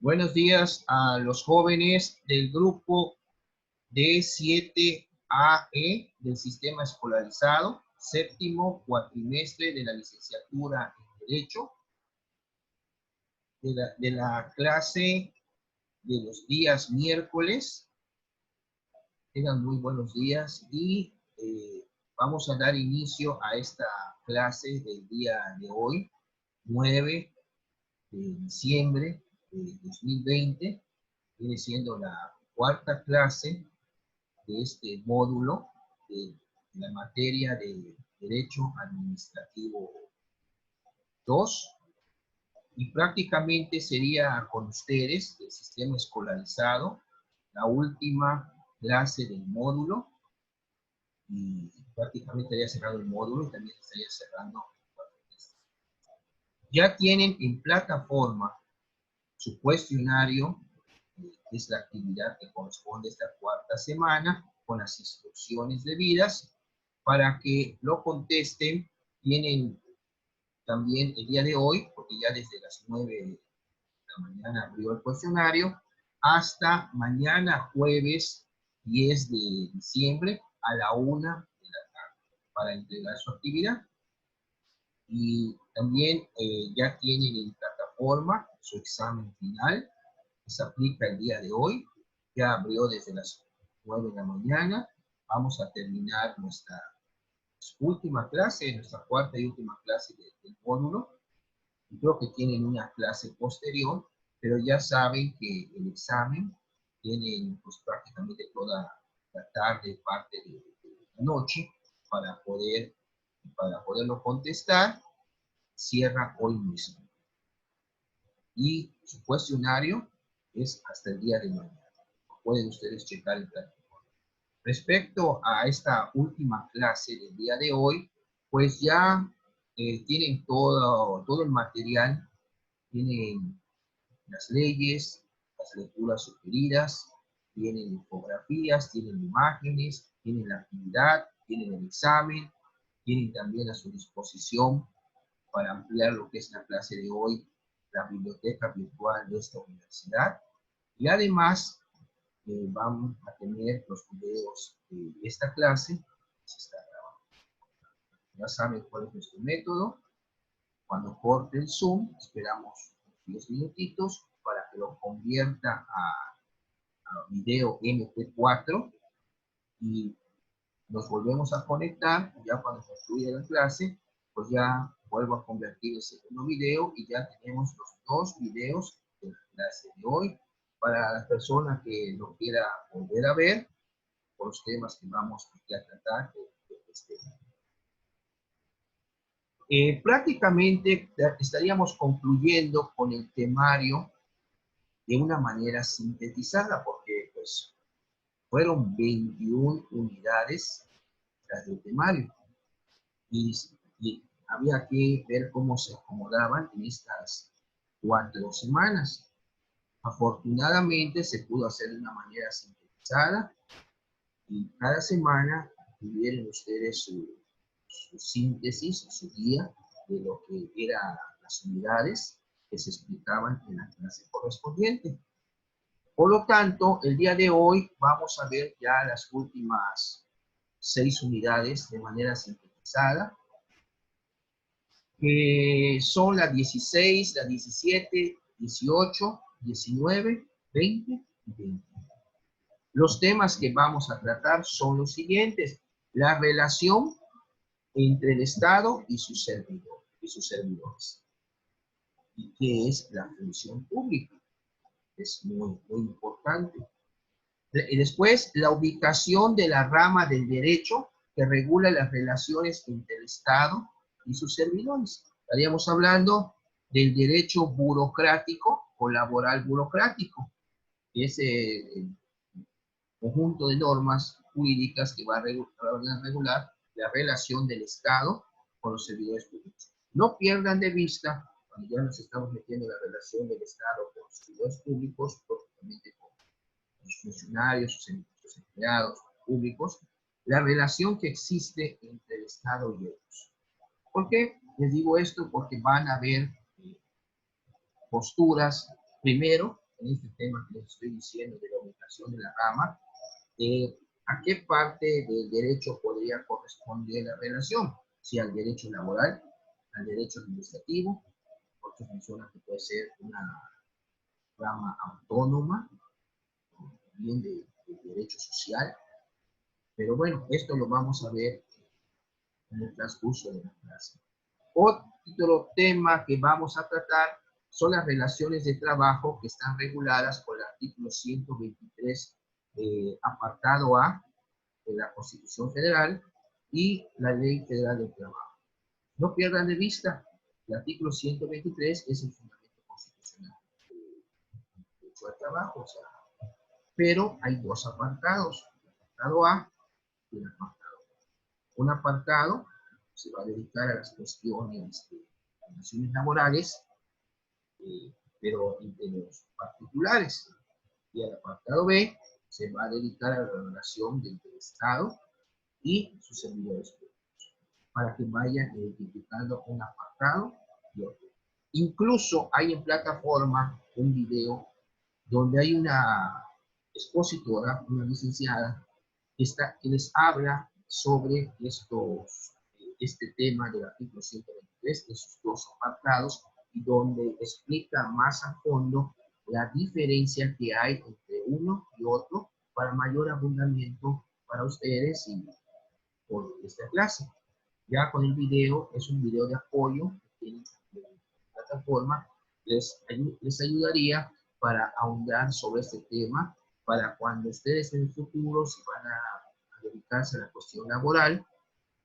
Buenos días a los jóvenes del grupo D7AE del sistema escolarizado, séptimo cuatrimestre de la licenciatura en Derecho, de la clase de los días miércoles. Tengan muy buenos días y vamos a dar inicio a esta clase del día de hoy, 9 de diciembre de 2020. Viene siendo la cuarta clase de este módulo de la materia de Derecho Administrativo 2, y prácticamente sería con ustedes del sistema escolarizado la última clase del módulo, y prácticamente estaría cerrado el módulo y también estaría cerrando. Ya tienen en plataforma su cuestionario, que es la actividad que corresponde a esta cuarta semana, con las instrucciones debidas para que lo contesten. Tienen también el día de hoy, porque ya desde las 9 de la mañana abrió el cuestionario, hasta mañana jueves 10 de diciembre a la 1 de la tarde para entregar su actividad. Y también ya tienen en plataforma su examen final, que se aplica el día de hoy. Ya abrió desde las 9 de la mañana. Vamos a terminar nuestra última clase, nuestra cuarta y última clase del módulo. Y creo que tienen una clase posterior, pero ya saben que el examen tienen pues prácticamente toda la tarde, parte de la noche, para poderlo contestar. Cierra hoy mismo. Y su cuestionario es hasta el día de mañana. Pueden ustedes checar el plataforma. Respecto a esta última clase del día de hoy, pues ya tienen todo el material, tienen las leyes, las lecturas sugeridas, tienen infografías, tienen imágenes, tienen la actividad, tienen el examen, tienen también a su disposición, para ampliar lo que es la clase de hoy, la biblioteca virtual de esta universidad. Y además vamos a tener los videos de esta clase. Se está grabando. Ya saben cuál es nuestro método. Cuando corte el Zoom, esperamos 10 minutitos para que lo convierta a video MP4, y nos volvemos a conectar. Ya cuando concluya la clase, pues ya vuelvo a convertir el segundo video y ya tenemos los dos videos de la clase de hoy para la persona que lo quiera volver a ver por los temas que vamos a tratar de este año. Prácticamente estaríamos concluyendo con el temario de una manera sintetizada, porque pues fueron 21 unidades las del temario. Y había que ver cómo se acomodaban en estas 4 semanas. Afortunadamente se pudo hacer de una manera sintetizada, y cada semana tuvieron ustedes su síntesis, su guía de lo que eran las unidades que se explicaban en la clase correspondiente. Por lo tanto, el día de hoy vamos a ver ya las últimas 6 unidades de manera sintetizada, que son la 16, la 17, 18, 19, 20 y 21. Los temas que vamos a tratar son los siguientes: la relación entre el Estado y sus servidores. ¿Y qué es la función pública? Es muy importante. Y después, la ubicación de la rama del derecho que regula las relaciones entre el Estado y sus servidores. Estaríamos hablando del derecho burocrático o laboral burocrático, que es el conjunto de normas jurídicas que va a regular la relación del Estado con los servidores públicos. No pierdan de vista, cuando ya nos estamos metiendo en la relación del Estado con los servidores públicos, lógicamente con los funcionarios, sus empleados públicos, la relación que existe entre el Estado y ellos. ¿Por qué les digo esto? Porque van a haber posturas, primero, en este tema que les estoy diciendo de la ubicación de la rama, ¿a qué parte del derecho podría corresponder la relación? Si al derecho laboral, al derecho administrativo, porque menciona que puede ser una rama autónoma, bien de derecho social, pero bueno, esto lo vamos a ver en el transcurso de la clase. Otro tema que vamos a tratar son las relaciones de trabajo que están reguladas por el artículo 123, apartado A de la Constitución Federal y la Ley Federal del Trabajo. No pierdan de vista, el artículo 123 es el fundamento constitucional del derecho al trabajo, o sea, pero hay dos apartados, el apartado A y el apartado B. Un apartado se va a dedicar a las cuestiones de relaciones laborales, pero entre los particulares. Y el apartado B se va a dedicar a la relación entre el Estado y sus servidores públicos, para que vayan identificando un apartado y otro. Incluso hay en plataforma un video donde hay una expositora, una licenciada, que les habla sobre este tema del artículo 123, de sus dos apartados, y donde explica más a fondo la diferencia que hay entre uno y otro para mayor abundamiento para ustedes y por esta clase. Ya con el video, es un video de apoyo que tienen en la plataforma, les ayudaría para ahondar sobre este tema, para cuando ustedes en el futuro, si van a dedicarse a la cuestión laboral,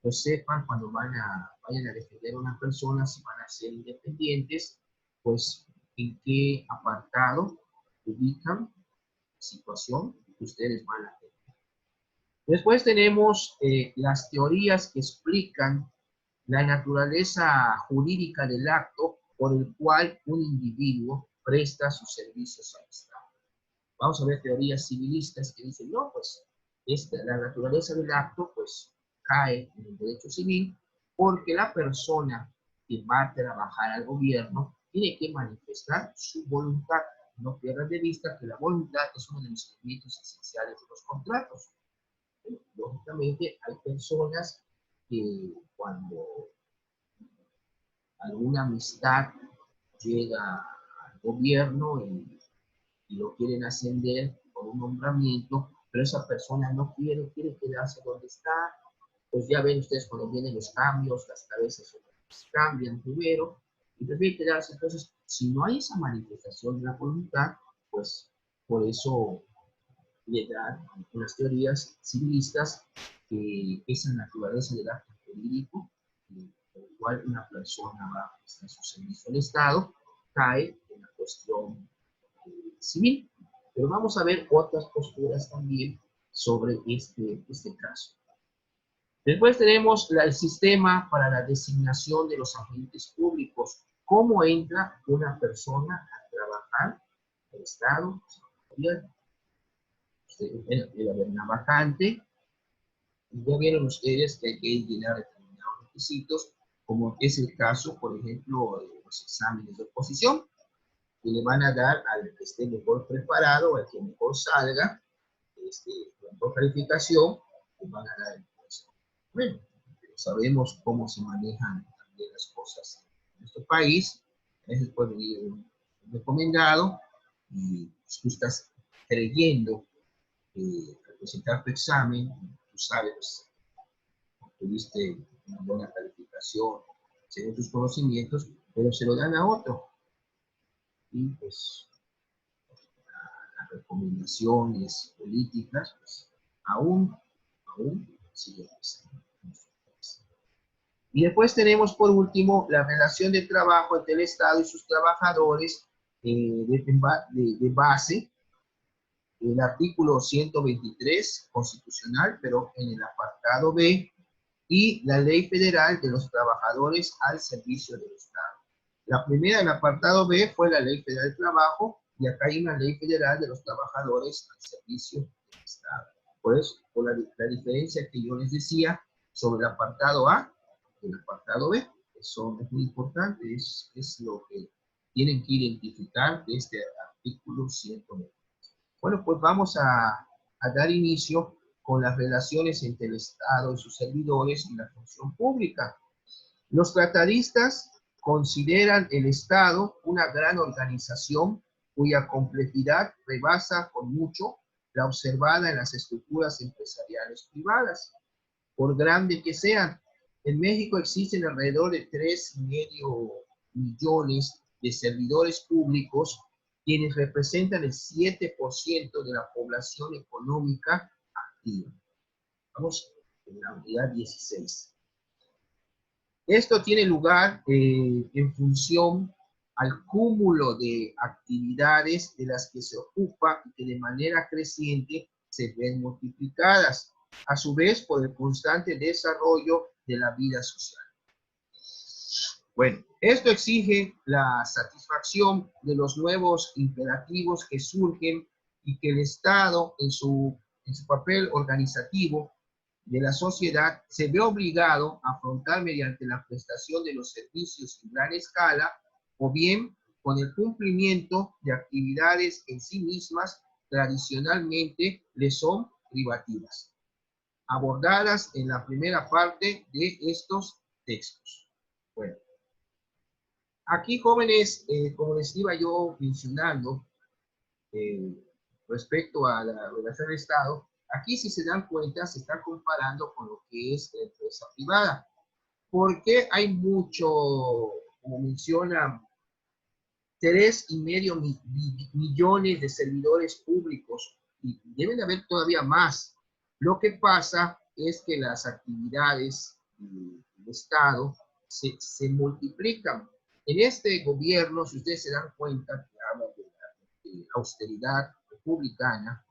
pues sepan cuando vayan a defender a una persona, si van a ser independientes, pues en qué apartado ubican la situación que ustedes van a tener. Después tenemos las teorías que explican la naturaleza jurídica del acto por el cual un individuo presta sus servicios al Estado. Vamos a ver teorías civilistas que dicen, no, pues la naturaleza del acto pues cae en el derecho civil porque la persona que va a trabajar al gobierno tiene que manifestar su voluntad. No pierdan de vista que la voluntad es uno de los elementos esenciales de los contratos. Lógicamente hay personas que cuando alguna amistad llega al gobierno y lo quieren ascender por un nombramiento, pero esa persona no quiere quedarse donde está, pues ya ven ustedes cuando vienen los cambios, las cabezas cambian primero, y prefiere quedarse. Entonces, si no hay esa manifestación de la voluntad, pues por eso le dan unas teorías civilistas que esa naturaleza del acto jurídico, por el cual una persona va a prestar su servicio al Estado, cae en la cuestión civil. Pero vamos a ver otras posturas también sobre este caso. Después tenemos el sistema para la designación de los agentes públicos. ¿Cómo entra una persona a trabajar en el Estado? Debe haber una vacante, y ya vieron ustedes que hay que llenar determinados requisitos, como es el caso, por ejemplo, de los exámenes de oposición, que le van a dar al que esté mejor preparado, al que mejor salga, la mejor calificación, le van a dar el puesto. Bueno, sabemos cómo se manejan también las cosas en nuestro país. A veces puede venir un recomendado y tú estás creyendo al presentar tu examen, tú sabes, tuviste una buena calificación, según tus conocimientos, pero se lo dan a otro. Y pues las recomendaciones políticas, pues aún siguen pasando. Y después tenemos por último la relación de trabajo entre el Estado y sus trabajadores de base, el artículo 123 constitucional, pero en el apartado B, y la Ley Federal de los Trabajadores al Servicio del Estado. La primera, el apartado B, fue la Ley Federal del Trabajo, y acá hay una Ley Federal de los Trabajadores al Servicio del Estado. Por eso, por la diferencia que yo les decía sobre el apartado A y el apartado B, eso es muy importante, es lo que tienen que identificar de este artículo 109. Bueno, pues vamos a dar inicio con las relaciones entre el Estado y sus servidores y la función pública. Los tratadistas consideran el Estado una gran organización cuya complejidad rebasa con mucho la observada en las estructuras empresariales privadas, por grande que sean. En México existen alrededor de 3,5 millones de servidores públicos, quienes representan el 7% de la población económica activa. Vamos en la unidad 16. Esto tiene lugar en función al cúmulo de actividades de las que se ocupa y que de manera creciente se ven multiplicadas, a su vez por el constante desarrollo de la vida social. Bueno, esto exige la satisfacción de los nuevos imperativos que surgen y que el Estado en su papel organizativo de la sociedad se ve obligado a afrontar mediante la prestación de los servicios en gran escala o bien con el cumplimiento de actividades en sí mismas tradicionalmente le son privativas, abordadas en la primera parte de estos textos. Bueno, aquí, jóvenes, como les iba yo mencionando, respecto a la relación del Estado, aquí si se dan cuenta se está comparando con lo que es la empresa privada, porque hay mucho, como menciona, 3,5 millones de servidores públicos y deben haber todavía más. Lo que pasa es que las actividades del Estado se multiplican. En este gobierno, si ustedes se dan cuenta que habla de la austeridad republicana,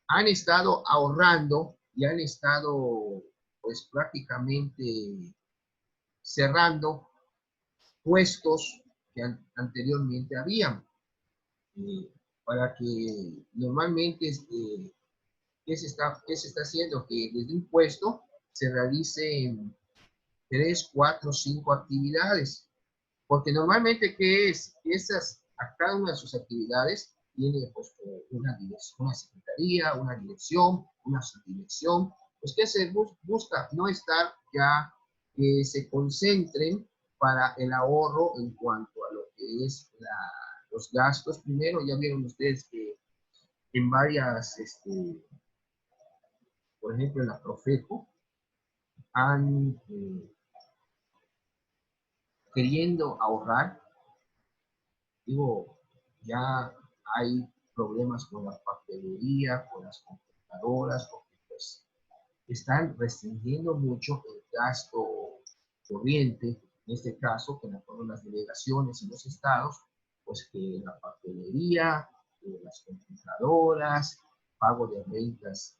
han estado ahorrando y han estado pues prácticamente cerrando puestos que anteriormente habían, para que normalmente, ¿qué se está haciendo? Que desde un puesto se realicen 3, 4, 5 actividades, porque normalmente, ¿qué es? A cada una de sus actividades tiene pues, una secretaría, una dirección, una subdirección, pues que se busca no estar ya, que se concentren para el ahorro en cuanto a lo que es los gastos. Primero, ya vieron ustedes que en varias, por ejemplo, en la Profeco, han queriendo ahorrar, digo, ya hay problemas con la papelería, con las computadoras, porque pues están restringiendo mucho el gasto corriente, en este caso, que con las delegaciones y los estados, pues que la papelería, las computadoras, pago de rentas,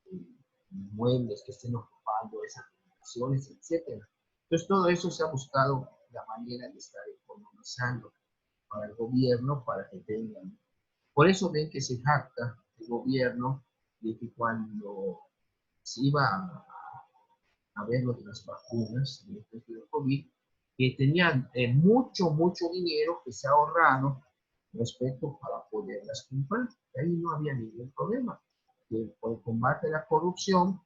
inmuebles que estén ocupando esas delegaciones, etcétera. Entonces todo eso se ha buscado la manera de estar economizando para el gobierno, para que tengan. Por eso ven que se jacta el gobierno de que cuando se iba a ver lo de las vacunas del COVID, que tenían mucho dinero que se ha ahorrado respecto para poderlas comprar. Ahí no había ningún problema. Que por el combate a la corrupción,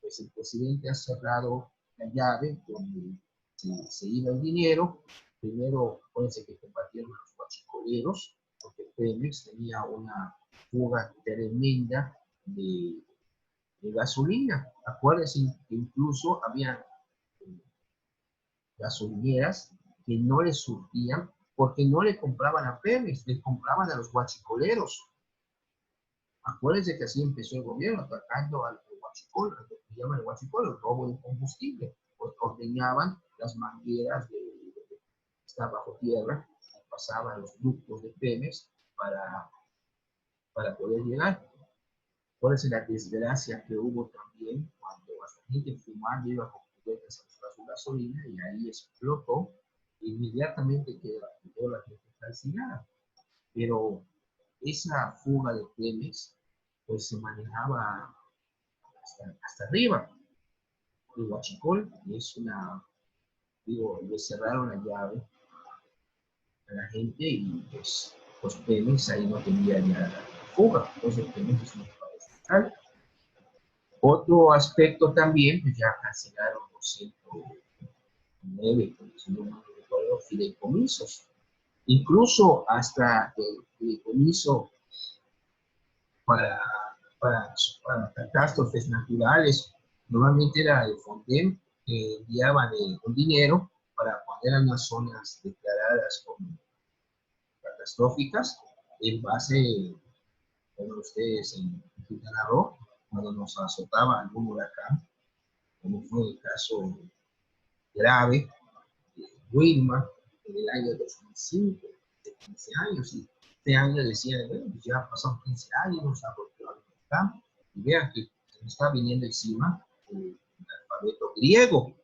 pues el presidente ha cerrado la llave donde se iba el dinero. Primero, acuérdense que combatieron a los guachicoleros, porque Pemex tenía una fuga tremenda de gasolina. Acuérdense que incluso había gasolineras que no les surtían porque no le compraban a Pemex, le compraban a los guachicoleros. Acuérdense que así empezó el gobierno, atacando al guachicol, lo que llaman el guachicol, el robo de combustible. Pues ordeñaban las mangueras de estar bajo tierra y pasaban los ductos de Pemex para poder llegar. Acuérdense la desgracia que hubo también cuando la gente fumando iba con juguetes a buscar su gasolina y ahí explotó, inmediatamente quedó la gente calcinada. Pero esa fuga de Pemex pues se manejaba hasta arriba. El huachicol es digo, le cerraron la llave a la gente y pues pues Pemex ahí no tenía ya fuga, entonces Pemex es un pago estatal. Otro aspecto también, pues ya cancelaron los 109, si no me recuerdo, fideicomisos. Incluso hasta el fideicomiso para, para catástrofes naturales, normalmente era el FONDEM que enviaban un dinero para poner a las zonas declaradas como catastróficas en base, como ustedes en Quintana Roo, cuando nos azotaba algún huracán, como fue el caso grave de Wilma en el año 2005, de 15 años, y este año decían, bueno, pues ya pasaron 15 años, nos ha golpeado el huracán, y vean que se nos está viniendo encima el alfabeto griego.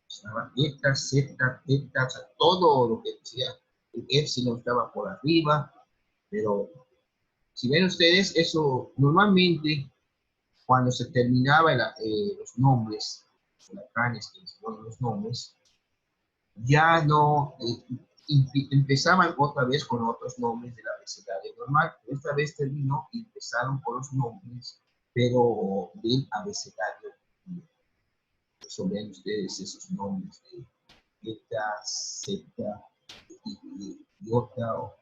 Estaba eta, zeta, teta, o sea, todo lo que decía, el epsilon estaba por arriba, pero si ven ustedes, eso normalmente cuando se terminaba los nombres, huracanes que se ponen los nombres, ya no empezaban otra vez con otros nombres del abecedario normal. Esta vez terminó y empezaron con los nombres, pero del abecedario. Eso ven ustedes esos nombres de beta, zeta, iota, o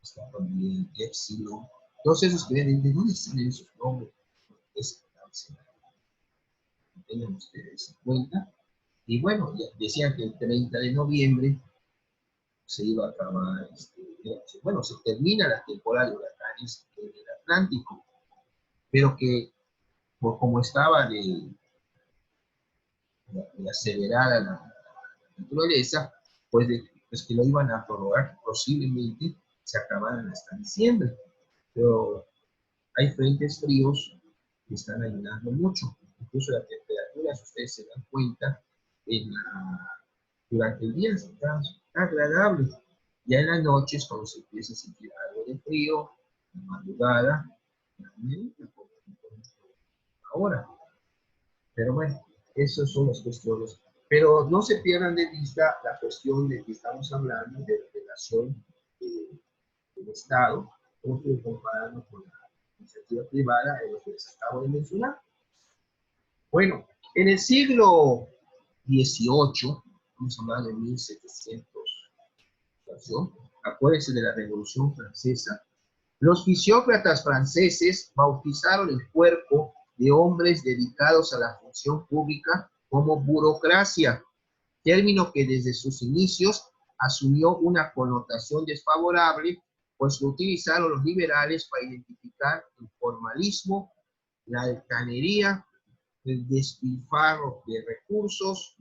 está también epsilon. Todos esos que ven, ¿de dónde salen esos nombres? Es el abecedario. Tengan ustedes en cuenta. Y bueno, ya decían que el 30 de noviembre se iba a acabar, bueno, se termina la temporada de huracanes en el Atlántico, pero que por como estaba de acelerada la naturaleza, pues, pues que lo iban a prorrogar, posiblemente se acabaran hasta diciembre. Pero hay frentes fríos que están ayudando mucho. Incluso la temperatura, si ustedes se dan cuenta, durante el día está agradable. Ya en las noches, cuando se empieza a sentir algo de frío, en la madrugada, ahora. Pero bueno, esas son las cuestiones. Pero no se pierdan de vista la cuestión de que estamos hablando de la relación del Estado, comparando con la iniciativa privada en lo que les acabo de mencionar. Bueno, en el siglo XVIII, estamos hablando de 1700, acuérdense de la Revolución Francesa, los fisiócratas franceses bautizaron el cuerpo de hombres dedicados a la función pública como burocracia, término que desde sus inicios asumió una connotación desfavorable, pues lo utilizaron los liberales para identificar el formalismo, la altanería, el despilfarro de recursos,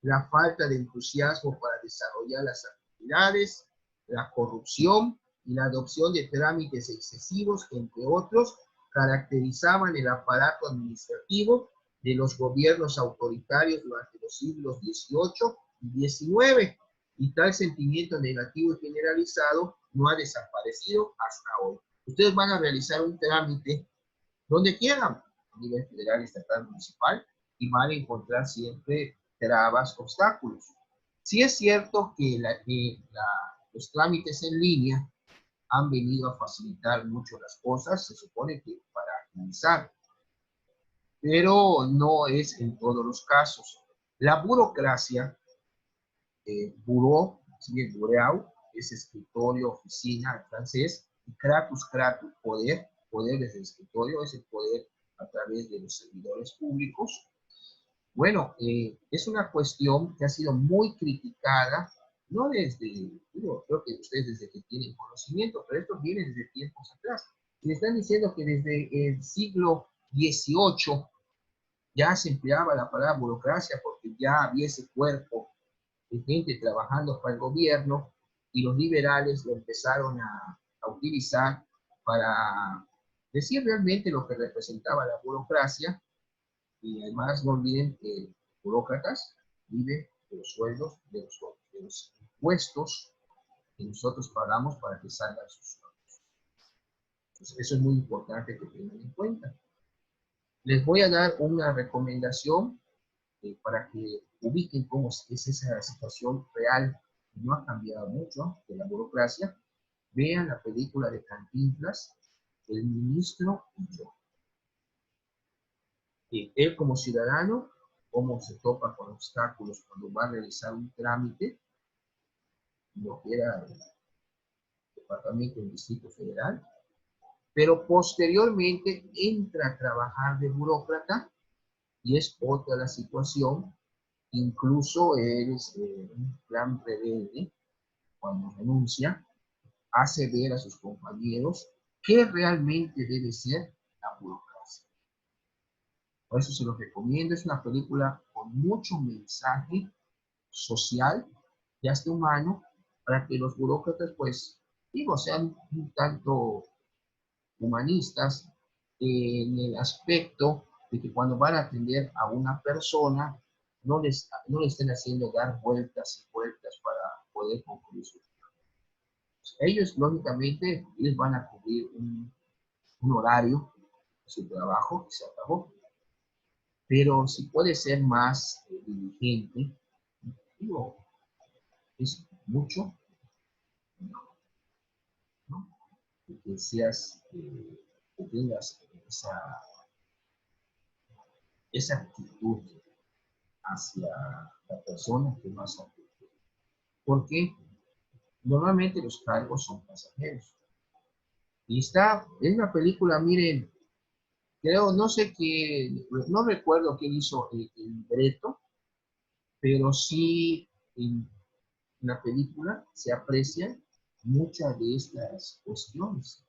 la falta de entusiasmo para desarrollar las actividades, la corrupción y la adopción de trámites excesivos, entre otros, caracterizaban el aparato administrativo de los gobiernos autoritarios durante los siglos XVIII y XIX, y tal sentimiento negativo y generalizado no ha desaparecido hasta hoy. Ustedes van a realizar un trámite donde quieran, a nivel federal, estatal, municipal, y van a encontrar siempre trabas, obstáculos. Sí es cierto que los trámites en línea han venido a facilitar mucho las cosas, se supone que para agilizar, pero no es en todos los casos. La burocracia, bureau, es escritorio, oficina en francés, y kratos, poder, poder desde el escritorio, es el poder a través de los servidores públicos. Bueno, es una cuestión que ha sido muy criticada, no desde, digo, creo que ustedes desde que tienen conocimiento, pero esto viene desde tiempos atrás. Y están diciendo que desde el siglo XVIII ya se empleaba la palabra burocracia porque ya había ese cuerpo de gente trabajando para el gobierno y los liberales lo empezaron a utilizar para decir realmente lo que representaba la burocracia. Y además no olviden que burócratas viven de los sueldos, de los impuestos que nosotros pagamos para que salgan sus sueldos. Entonces, eso es muy importante que tengan en cuenta. Les voy a dar una recomendación para que ubiquen cómo es esa situación real. No ha cambiado mucho de la burocracia. Vean la película de Cantinflas, El ministro y yo. Y él como ciudadano, cómo se topa con obstáculos cuando va a realizar un trámite, lo que era el departamento del Distrito Federal, pero posteriormente entra a trabajar de burócrata y es otra la situación. Incluso él es un plan rebelde, cuando renuncia, hace ver a sus compañeros qué realmente debe ser la burocracia. Por eso se los recomiendo. Es una película con mucho mensaje social y hasta humano, para que los burócratas, pues, digo, sean un tanto humanistas en el aspecto de que cuando van a atender a una persona, no le estén haciendo dar vueltas y vueltas para poder concluir su trabajo. Ellos, lógicamente, les van a cubrir un horario de su trabajo que se acabó, pero si puede ser más diligente, digo, es mucho, ¿no? Que seas, que tengas esa actitud hacia la persona que vas a atender. Porque normalmente los cargos son pasajeros. Y es una película, miren, creo, no sé qué, no recuerdo quién hizo el libreto, pero sí en la película se aprecian muchas de estas cuestiones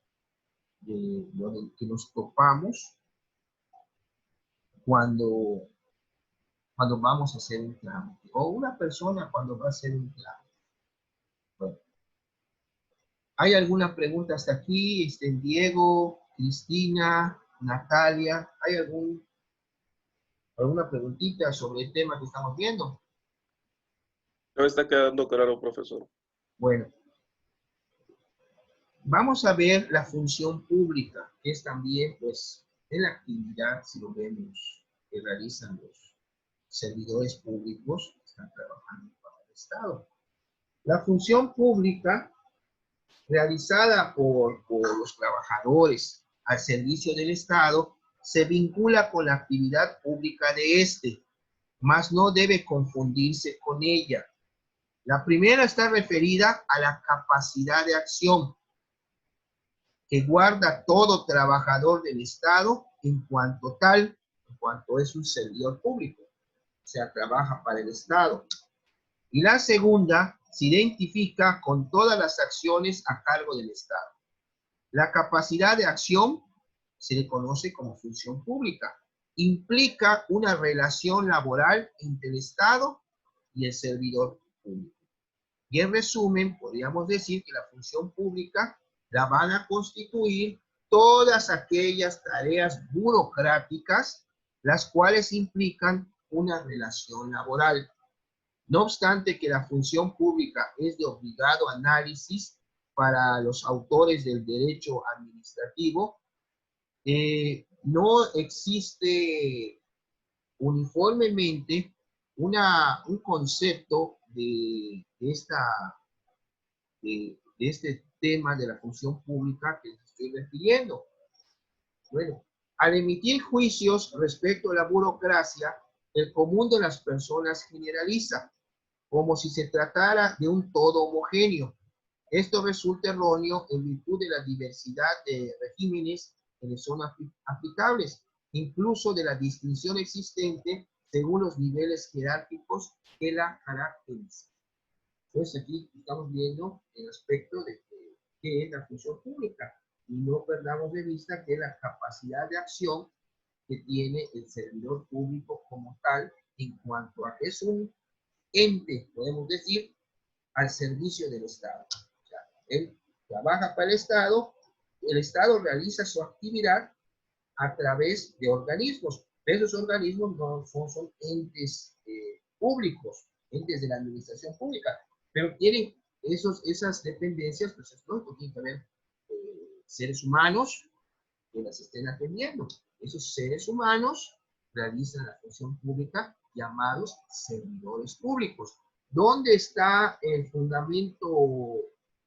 de lo que nos topamos cuando, cuando vamos a hacer un trámite, o una persona cuando va a hacer un trámite. Bueno, ¿hay alguna pregunta hasta aquí? Diego, Cristina, Natalia, ¿hay alguna preguntita sobre el tema que estamos viendo? No está quedando claro, profesor. Bueno, vamos a ver la función pública, que es también, pues, en la actividad, si lo vemos, que realizan los servidores públicos que están trabajando para el Estado. La función pública realizada por los trabajadores al servicio del Estado se vincula con la actividad pública de este, mas no debe confundirse con ella. La primera está referida a la capacidad de acción que guarda todo trabajador del Estado en cuanto tal, en cuanto es un servidor público, o sea, trabaja para el Estado. Y la segunda se identifica con todas las acciones a cargo del Estado. La capacidad de acción se le conoce como función pública. Implica una relación laboral entre el Estado y el servidor público. Y en resumen, podríamos decir que la función pública la van a constituir todas aquellas tareas burocráticas, las cuales implican una relación laboral. No obstante que la función pública es de obligado análisis para los autores del derecho administrativo, no existe uniformemente un concepto de este tema de la función pública que les estoy refiriendo. Bueno, al emitir juicios respecto a la burocracia, el común de las personas generaliza, como si se tratara de un todo homogéneo. Esto resulta erróneo en virtud de la diversidad de regímenes que le son aplicables, incluso de la distinción existente según los niveles jerárquicos que la caracterizan. Entonces aquí estamos viendo el aspecto de qué es la función pública y no perdamos de vista que la capacidad de acción que tiene el servidor público como tal en cuanto a que es un ente, podemos decir, al servicio del Estado. O sea, él trabaja para el Estado realiza su actividad a través de organismos. Esos organismos no son entes públicos, entes de la administración pública, pero tienen esas dependencias, pues es lógico, tienen que haber seres humanos que las estén atendiendo. Esos seres humanos realizan la función pública llamados servidores públicos. ¿Dónde está el fundamento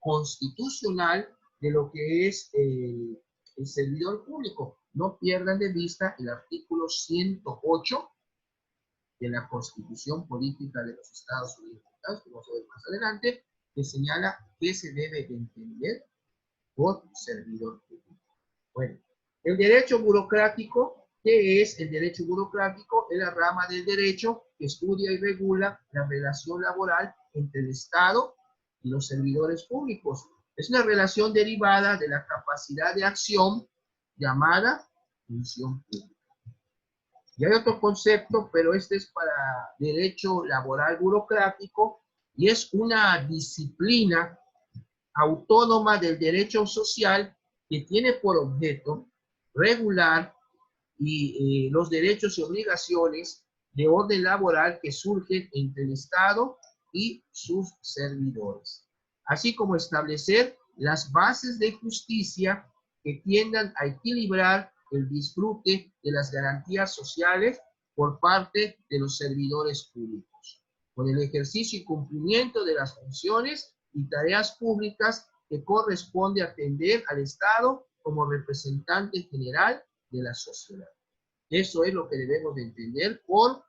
constitucional de lo que es el servidor público. No pierdan de vista el artículo 108 de la Constitución Política de los Estados Unidos, que vamos a ver más adelante, que señala qué se debe de entender por servidor público. Bueno, el derecho burocrático, ¿qué es el derecho burocrático? Es la rama del derecho que estudia y regula la relación laboral entre el Estado y los servidores públicos. Es una relación derivada de la capacidad de acción llamada función pública. Y hay otro concepto, pero este es para derecho laboral burocrático y es una disciplina autónoma del derecho social que tiene por objeto regular los derechos y obligaciones de orden laboral que surgen entre el Estado y sus servidores, así como establecer las bases de justicia que tiendan a equilibrar el disfrute de las garantías sociales por parte de los servidores públicos, con el ejercicio y cumplimiento de las funciones y tareas públicas que corresponde atender al Estado como representante general de la sociedad. Eso es lo que debemos de entender por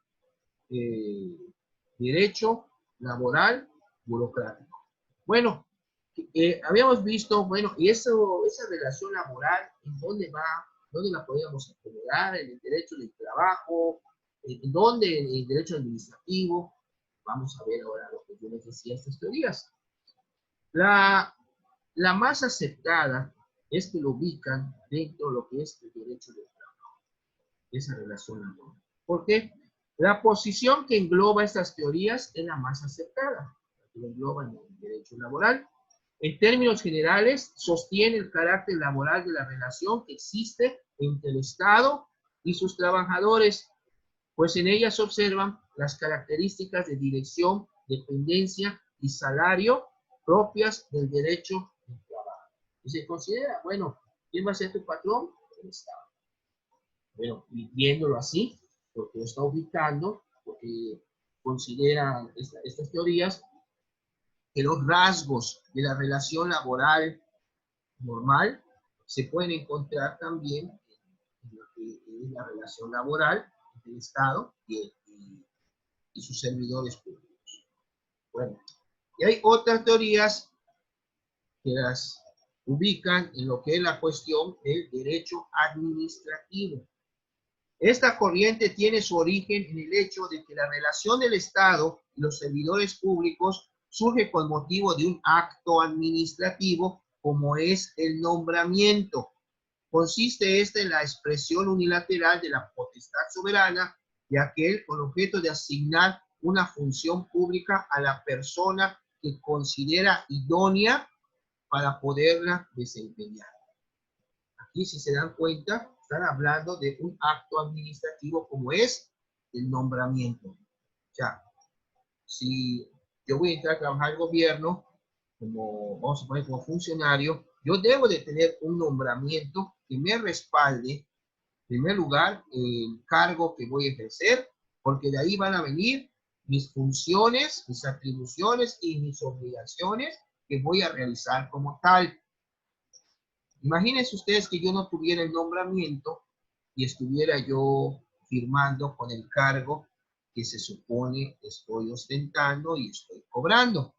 derecho laboral burocrático. Bueno, habíamos visto, bueno, y esa relación laboral, ¿en dónde va? ¿Dónde la podríamos acomodar? En el derecho del trabajo, ¿en dónde? En el derecho administrativo. Vamos a ver ahora lo que yo les decía, estas teorías. La más aceptada es que lo ubican dentro de lo que es el derecho del trabajo, esa relación laboral. ¿Por qué? La posición que engloba estas teorías es la más aceptada, la que lo engloba en el derecho laboral. En términos generales, sostiene el carácter laboral de la relación que existe entre el Estado y sus trabajadores, pues en ella se observan las características de dirección, dependencia y salario propias del derecho del trabajo. Y se considera, bueno, ¿quién va a ser tu patrón? El Estado. Bueno, y viéndolo así, porque lo está ubicando, porque consideran estas teorías que los rasgos de la relación laboral normal se pueden encontrar también en lo que es la relación laboral del Estado y sus servidores públicos. Bueno, y hay otras teorías que las ubican en lo que es la cuestión del derecho administrativo. Esta corriente tiene su origen en el hecho de que la relación del Estado y los servidores públicos surge con motivo de un acto administrativo como es el nombramiento. Consiste este en la expresión unilateral de la potestad soberana de aquel con objeto de asignar una función pública a la persona que considera idónea para poderla desempeñar. Aquí, si se dan cuenta, están hablando de un acto administrativo como es el nombramiento. O sea, si yo voy a entrar a trabajar al gobierno, como, vamos a poner como funcionario, yo debo de tener un nombramiento que me respalde, en primer lugar, el cargo que voy a ejercer, porque de ahí van a venir mis funciones, mis atribuciones y mis obligaciones que voy a realizar como tal. Imagínense ustedes que yo no tuviera el nombramiento y estuviera yo firmando con el cargo que se supone estoy ostentando y estoy cobrando.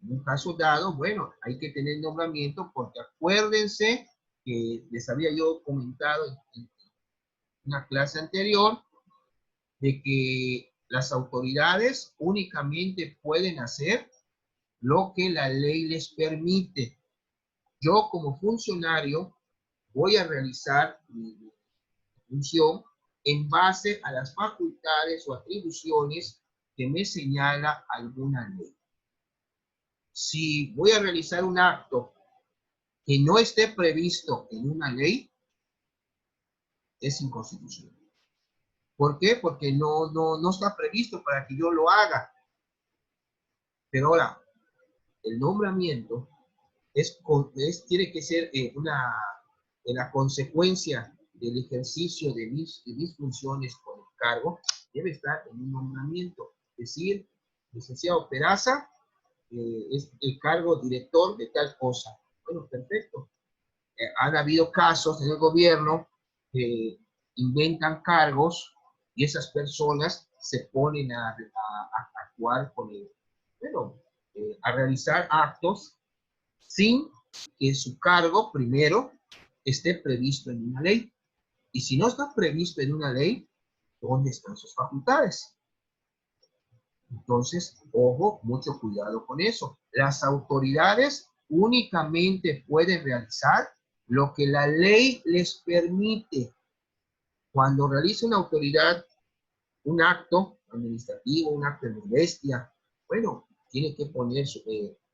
En un caso dado, bueno, hay que tener nombramiento porque acuérdense que les había yo comentado en una clase anterior de que las autoridades únicamente pueden hacer lo que la ley les permite. Yo como funcionario voy a realizar mi función en base a las facultades o atribuciones que me señala alguna ley. Si voy a realizar un acto que no esté previsto en una ley, es inconstitucional. ¿Por qué? Porque no está previsto para que yo lo haga. Pero ahora, el nombramiento tiene que ser la consecuencia del ejercicio de mis funciones con el cargo, debe estar en un nombramiento. Es decir, licenciado Peraza, es el cargo director de tal cosa. Bueno, perfecto. Han habido casos en el gobierno que inventan cargos y esas personas se ponen a actuar con el, bueno, a realizar actos sin que su cargo primero esté previsto en una ley. Y si no está previsto en una ley, ¿dónde están sus facultades? Entonces, ojo, mucho cuidado con eso. Las autoridades únicamente pueden realizar lo que la ley les permite. Cuando realiza una autoridad un acto administrativo, un acto de molestia, bueno, tiene que poner,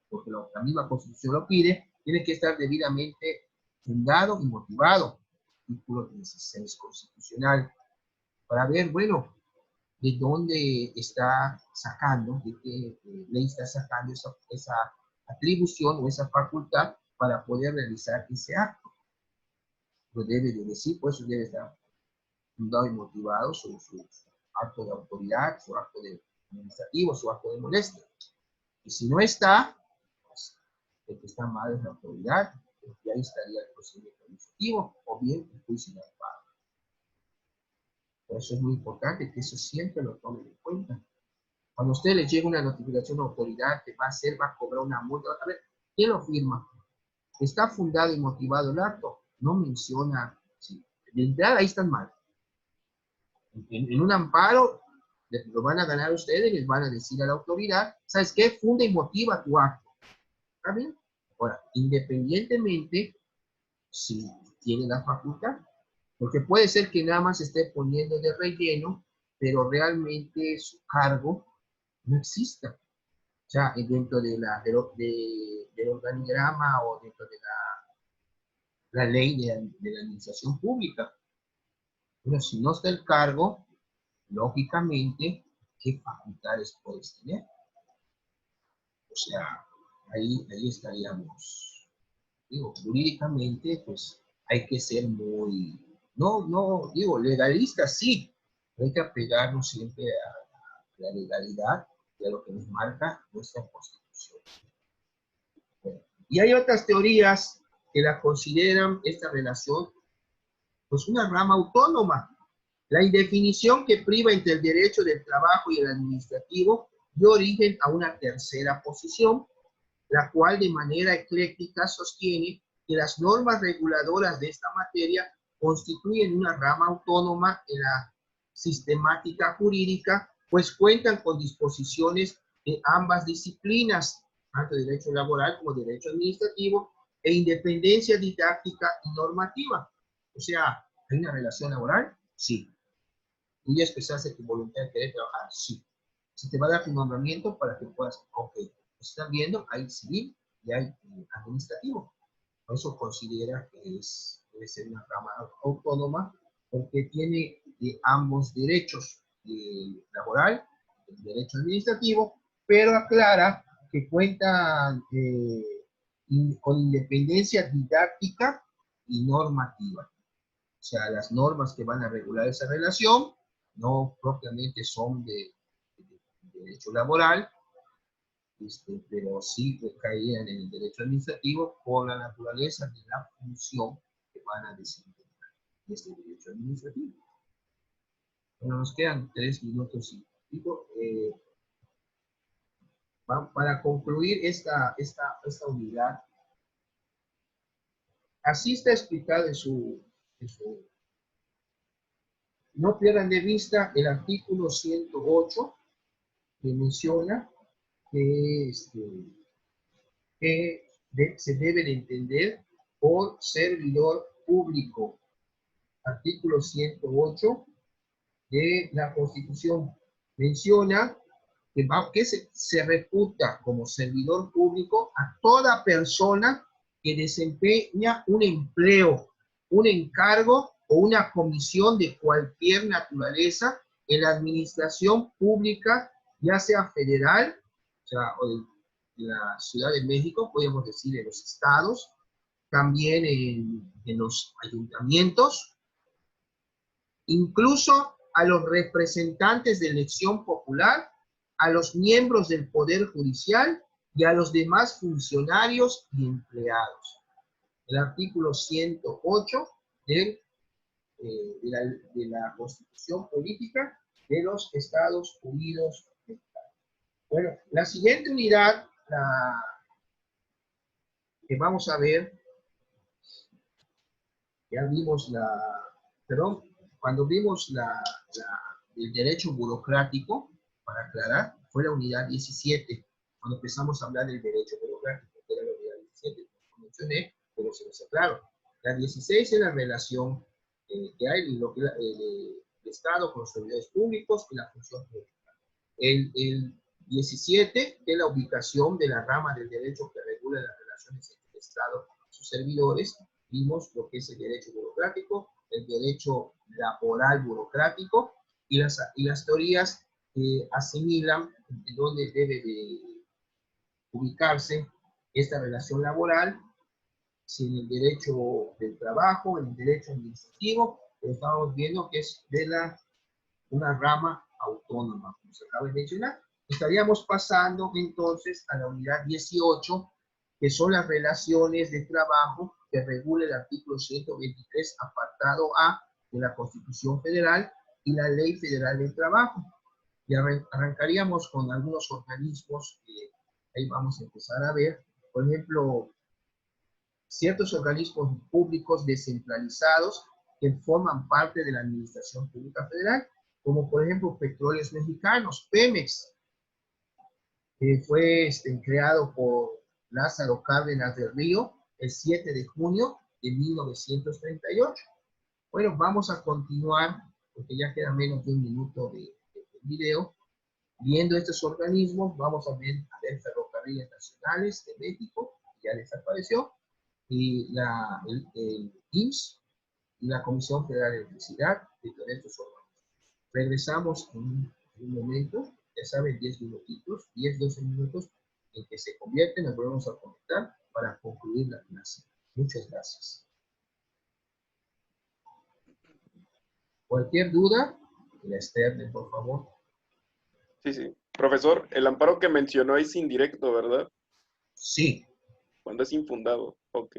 porque la misma Constitución lo pide, tiene que estar debidamente fundado y motivado. Artículo 16 constitucional, para ver, bueno, de dónde está sacando, de qué ley está sacando esa atribución o esa facultad para poder realizar ese acto. Lo debe de decir, por eso debe estar fundado y motivado su acto de autoridad, su acto de administrativo, su acto de molestia. Y si no está, pues el que está mal es la autoridad, y ahí estaría el procedimiento administrativo o bien el juicio de amparo. Por eso es muy importante que eso siempre lo tomen en cuenta. Cuando a usted le llega una notificación a la autoridad que va a cobrar una multa, a ver, ¿quién lo firma? ¿Está fundado y motivado el acto? No menciona, sí. De entrada ahí están mal. En un amparo lo van a ganar ustedes y les van a decir a la autoridad, ¿sabes qué? Funda y motiva tu acto. ¿Está bien? Ahora, independientemente si tiene la facultad, porque puede ser que nada más esté poniendo de relleno, pero realmente su cargo no exista. O sea, dentro del organigrama o dentro de la ley de la administración pública. Pero si no está el cargo, lógicamente, ¿qué facultades puedes tener? O sea, ahí estaríamos. Digo, jurídicamente, pues hay que ser muy, no, digo, legalista sí, pero hay que apegarnos siempre a la legalidad y a lo que nos marca nuestra Constitución. Bueno, y hay otras teorías que la consideran esta relación, pues una rama autónoma. La indefinición que priva entre el derecho del trabajo y el administrativo dio origen a una tercera posición, la cual de manera ecléctica sostiene que las normas reguladoras de esta materia constituyen una rama autónoma en la sistemática jurídica, pues cuentan con disposiciones de ambas disciplinas, tanto derecho laboral como derecho administrativo, e independencia didáctica y normativa. O sea, ¿hay una relación laboral? Sí. ¿Tú ya expresaste tu voluntad de querer trabajar? Sí. Se te va a dar tu nombramiento para que puedas, ok, están viendo, hay civil y hay administrativo. Por eso considera que debe ser una rama autónoma porque tiene ambos derechos, laboral, el derecho administrativo, pero aclara que cuenta con independencia didáctica y normativa. O sea, las normas que van a regular esa relación no propiamente son de derecho laboral, pero sí caían en el derecho administrativo por la naturaleza de la función que van a desempeñar este derecho administrativo. Bueno, nos quedan 3 minutos y pico. Para concluir esta unidad, así está explicado en su. No pierdan de vista el artículo 108 que menciona que se debe de entender por servidor público. Artículo 108 de la Constitución menciona que se reputa como servidor público a toda persona que desempeña un empleo, un encargo o una comisión de cualquier naturaleza en la administración pública, ya sea federal, o sea, o de la Ciudad de México, podemos decir en los estados, también en los ayuntamientos, incluso a los representantes de elección popular, a los miembros del Poder Judicial y a los demás funcionarios y empleados. El artículo 108 de la Constitución Política de los Estados Unidos. Bueno, la siguiente unidad que vamos a ver, ya vimos perdón, cuando vimos el derecho burocrático, para aclarar, fue la unidad 17, cuando empezamos a hablar del derecho burocrático, que era la unidad 17, como mencioné, pero se los aclaro. La 16 es la relación que hay en lo que el Estado con los servidores públicos y la función pública. El 17 es la ubicación de la rama del derecho que regula las relaciones entre el Estado y sus servidores. Vimos lo que es el derecho burocrático, el derecho laboral burocrático y las teorías que asimilan en dónde debe de ubicarse esta relación laboral, si en el derecho del trabajo, en el derecho administrativo, pero estamos viendo que es de una rama autónoma, como se acaba de mencionar. Estaríamos pasando entonces a la unidad 18, que son las relaciones de trabajo que regula el artículo 123, apartado A de la Constitución Federal y la Ley Federal del Trabajo. Y arrancaríamos con algunos organismos que ahí vamos a empezar a ver. Por ejemplo, ciertos organismos públicos descentralizados que forman parte de la Administración Pública Federal, como por ejemplo Petróleos Mexicanos, Pemex, que fue creado por Lázaro Cárdenas del Río el 7 de junio de 1938. Bueno, vamos a continuar, porque ya queda menos de un minuto de video. Viendo estos organismos, vamos a ver Ferrocarriles Nacionales de México, ya desapareció, y el IMSS y la Comisión Federal de Electricidad, de todos estos organismos. Regresamos en un momento, ya saben, 10 minutitos, 10-12 minutos, en que se convierten, nos volvemos a conectar para concluir la clase. Muchas gracias. Cualquier duda, la externen, por favor. Sí, sí. Profesor, el amparo que mencionó es indirecto, ¿verdad? Sí. Cuando es infundado. Ok.